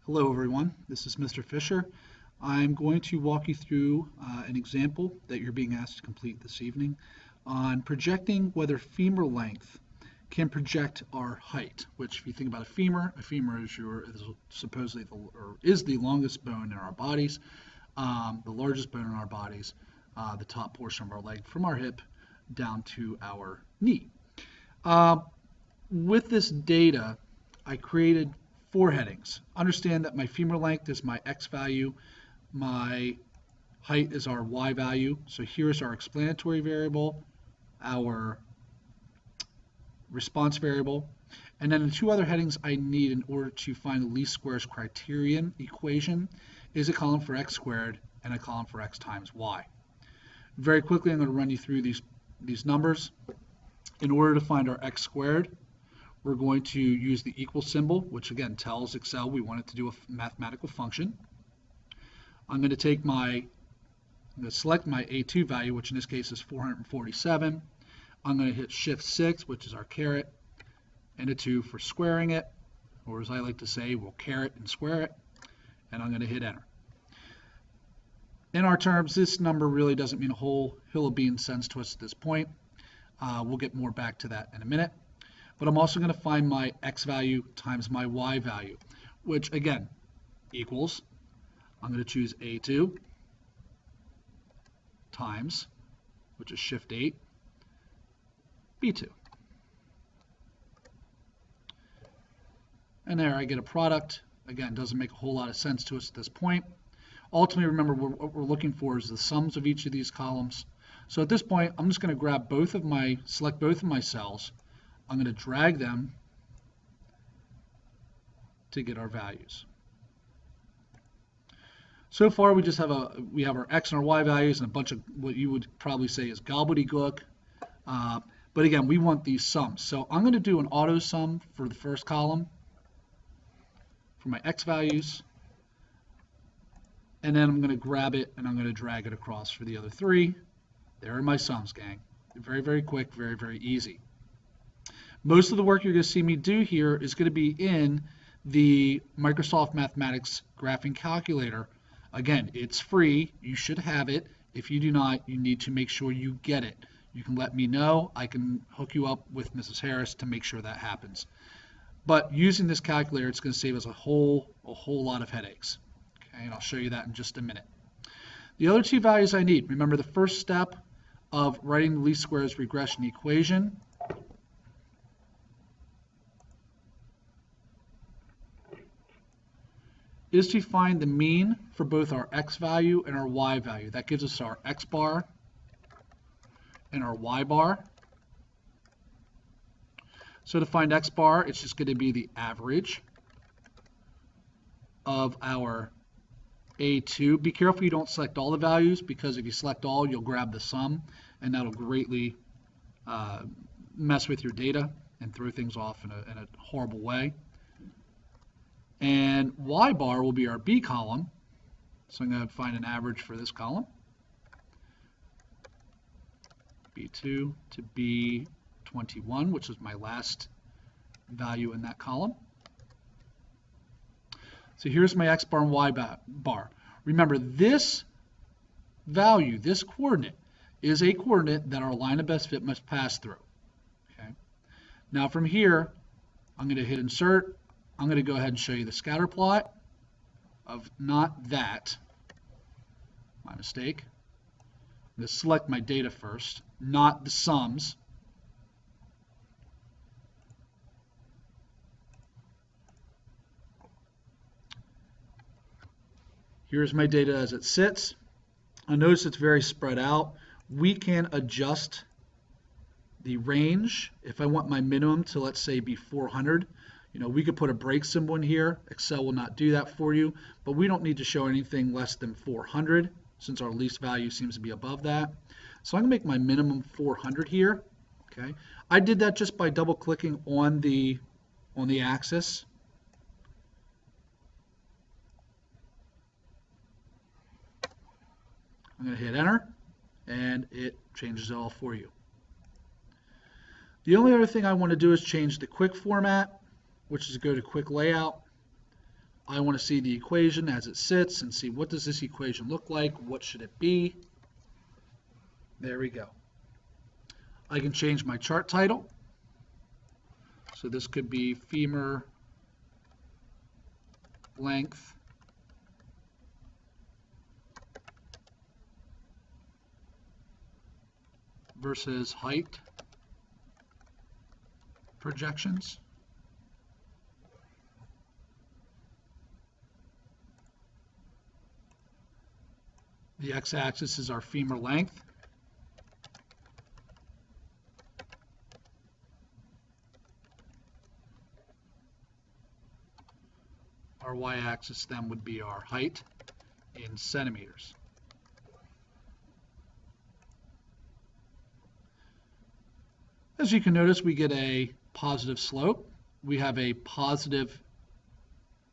Hello everyone, this is Mr. Fisher. I'm going to walk you through an example that you're being asked to complete this evening on projecting whether femur length can project our height, which if you think about a femur is supposedly is the longest bone in our bodies, the largest bone in our bodies, the top portion of our leg from our hip down to our knee. With this data, I created 4 headings. Understand that my femur length is my X value, my height is our Y value. So here's our explanatory variable, our response variable, and then the 2 other headings I need in order to find the least squares criterion equation is a column for X squared and a column for X times Y. Very quickly, I'm going to run you through these numbers. In order to find our X squared, we're going to use the equal symbol, which again tells Excel we want it to do a mathematical function. I'm going to select my A2 value, which in this case is 447. I'm going to hit Shift 6, which is our caret, and a 2 for squaring it, or as I like to say, we'll caret and square it, and I'm going to hit enter. In our terms, this number really doesn't mean a whole hill of beans sense to us at this point. We'll get more back to that in a minute. But I'm also going to find my X value times my Y value, which again equals, I'm going to choose A2 times, which is Shift 8, B2. And there I get a product. Again, doesn't make a whole lot of sense to us at this point. Ultimately, remember, what we're looking for is the sums of each of these columns. So at this point, I'm just going to select both of my cells. I'm going to drag them to get our values. So far, we have our X and our Y values and a bunch of what you would probably say is gobbledygook. But again, we want these sums. So I'm going to do an auto sum for the first column for my X values. And then I'm going to grab it and I'm going to drag it across for the other 3. There are my sums, gang. Very, very quick, very, very easy. Most of the work you're going to see me do here is going to be in the Microsoft Mathematics Graphing Calculator. Again, it's free. You should have it. If you do not, you need to make sure you get it. You can let me know. I can hook you up with Mrs. Harris to make sure that happens. But using this calculator, it's going to save us a whole lot of headaches. Okay, and I'll show you that in just a minute. The other 2 values I need. Remember, the first step of writing the least squares regression equation is to find the mean for both our X value and our Y value. That gives us our X bar and our Y bar. So to find X bar, it's just going to be the average of our A2. Be careful you don't select all the values, because if you select all, you'll grab the sum, and that'll greatly mess with your data and throw things off in a horrible way. And Y bar will be our B column. So I'm going to find an average for this column. B2 to B21, which is my last value in that column. So here's my X bar and Y bar. Remember, this value, this coordinate, is a coordinate that our line of best fit must pass through. Okay. Now from here, I'm going to hit insert. I'm going to go ahead and show you the scatter plot of not that. My mistake. I'm going to select my data first, not the sums. Here's my data as it sits. I notice it's very spread out. We can adjust the range. If I want my minimum to, let's say, be 400, we could put a break symbol in here. Excel will not do that for you, but we don't need to show anything less than 400 since our least value seems to be above that. So I'm going to make my minimum 400 here. Okay, I did that just by double clicking on the axis. I'm going to hit enter, and it changes it all for you. The only other thing I want to do is change the quick format, which is go to quick layout. I want to see the equation as it sits and see what does this equation look like, what should it be. There we go. I can change my chart title. So this could be femur length versus height projections. The x-axis is our femur length. Our y-axis then would be our height in centimeters. As you can notice, we get a positive slope. We have a positive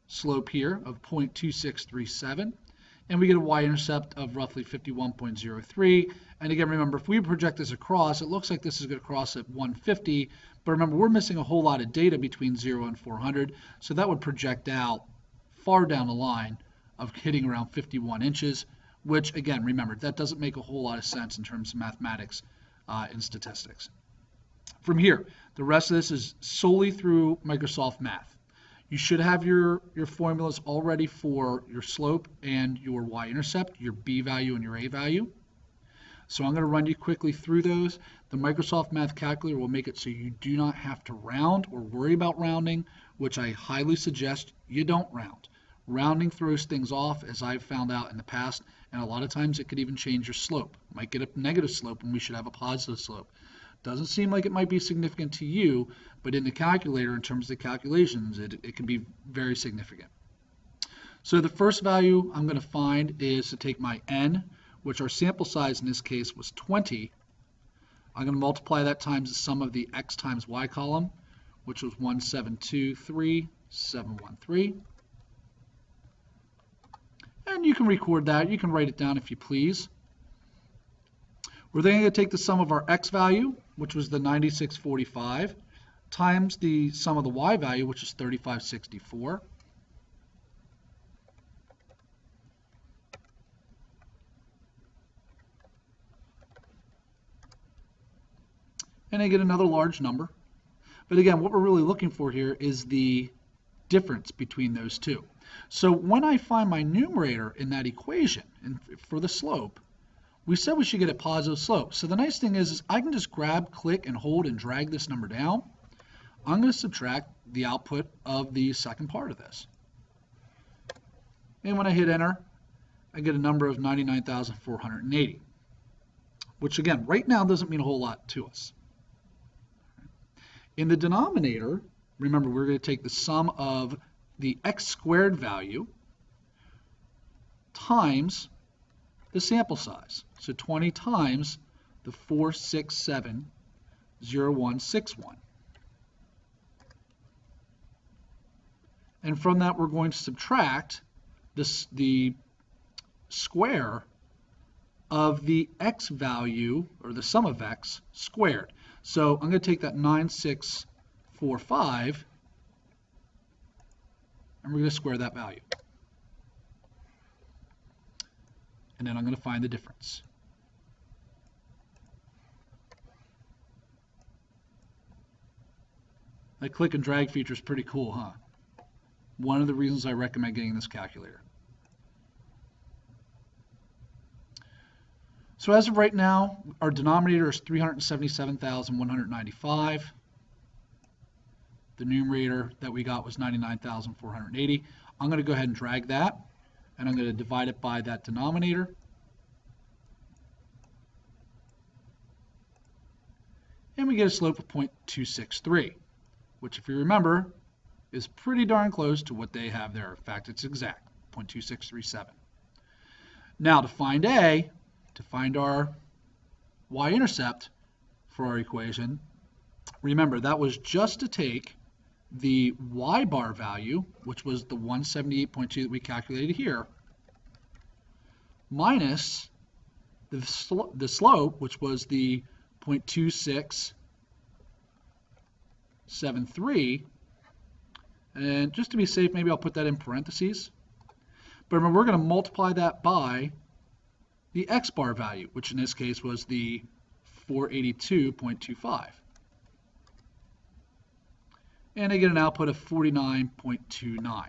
slope here of 0.2637, and we get a y-intercept of roughly 51.03. And again, remember, if we project this across, it looks like this is going to cross at 150, but remember, we're missing a whole lot of data between 0 and 400, so that would project out far down the line of hitting around 51 inches, which, again, remember, that doesn't make a whole lot of sense in terms of mathematics and statistics. From here, the rest of this is solely through Microsoft Math. You should have your formulas already for your slope and your y-intercept, your b value and your a value. So I'm going to run you quickly through those. The Microsoft Math calculator will make it so you do not have to round or worry about rounding, which I highly suggest you don't round. Rounding throws things off, as I've found out in the past, and a lot of times it could even change your slope. Might get a negative slope when we should have a positive slope. Doesn't seem like it might be significant to you, but in the calculator, in terms of the calculations, it can be very significant. So the first value I'm going to find is to take my n, which our sample size in this case was 20. I'm going to multiply that times the sum of the x times y column, which was 1723713. And you can record that. You can write it down if you please. We're then going to take the sum of our x value, which was the 9645, times the sum of the y value, which is 3564. And I get another large number. But again, what we're really looking for here is the difference between those two. So when I find my numerator in that equation and for the slope, we said we should get a positive slope. So the nice thing is I can just grab, click, and hold and drag this number down. I'm going to subtract the output of the second part of this. And when I hit enter, I get a number of 99,480, which again, right now doesn't mean a whole lot to us. In the denominator, remember, we're going to take the sum of the x squared value times the sample size. So 20 times the 4670161. And from that, we're going to subtract the square of the x value, or the sum of x, squared. So I'm going to take that 9645, and we're going to square that value. And then I'm going to find the difference. That click and drag feature is pretty cool, huh? One of the reasons I recommend getting this calculator. So as of right now, our denominator is 377,195. The numerator that we got was 99,480. I'm going to go ahead and drag that, and I'm going to divide it by that denominator. And we get a slope of 0.263, which, if you remember, is pretty darn close to what they have there. In fact, it's exact, 0.2637. Now to find A, to find our y-intercept for our equation, remember that was just to take the y-bar value, which was the 178.2 that we calculated here, minus the slope, which was the 0.2673, And just to be safe, maybe I'll put that in parentheses. But remember, we're going to multiply that by the x bar value, which in this case was the 482.25. And I get an output of 49.29.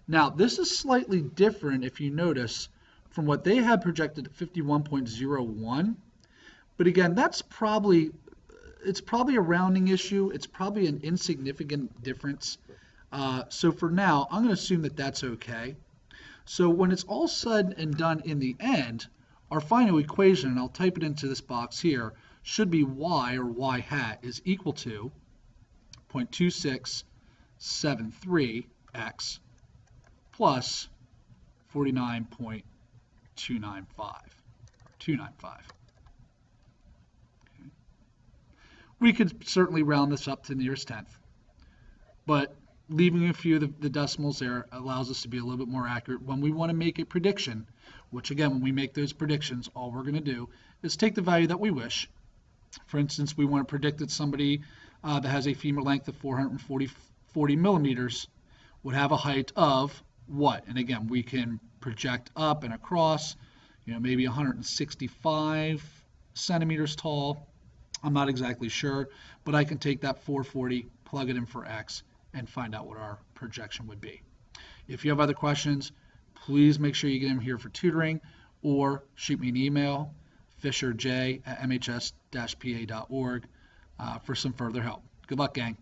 Now, this is slightly different, if you notice, from what they had projected at 51.01. But again, it's probably a rounding issue. It's probably an insignificant difference. So for now, I'm going to assume that that's okay. So when it's all said and done in the end, our final equation, and I'll type it into this box here, should be y, or y hat, is equal to 0.2673x plus 295. Okay. We could certainly round this up to the nearest tenth, but leaving a few of the decimals there allows us to be a little bit more accurate when we want to make a prediction, which again, when we make those predictions, all we're going to do is take the value that we wish. For instance, we want to predict that somebody that has a femur length of 440 millimeters would have a height of what? And again, we can project up and across, maybe 165 centimeters tall. I'm not exactly sure, but I can take that 440, plug it in for x, and find out what our projection would be. If you have other questions, please make sure you get them here for tutoring, or shoot me an email, fisherj@mhs-pa.org, for some further help. Good luck, gang.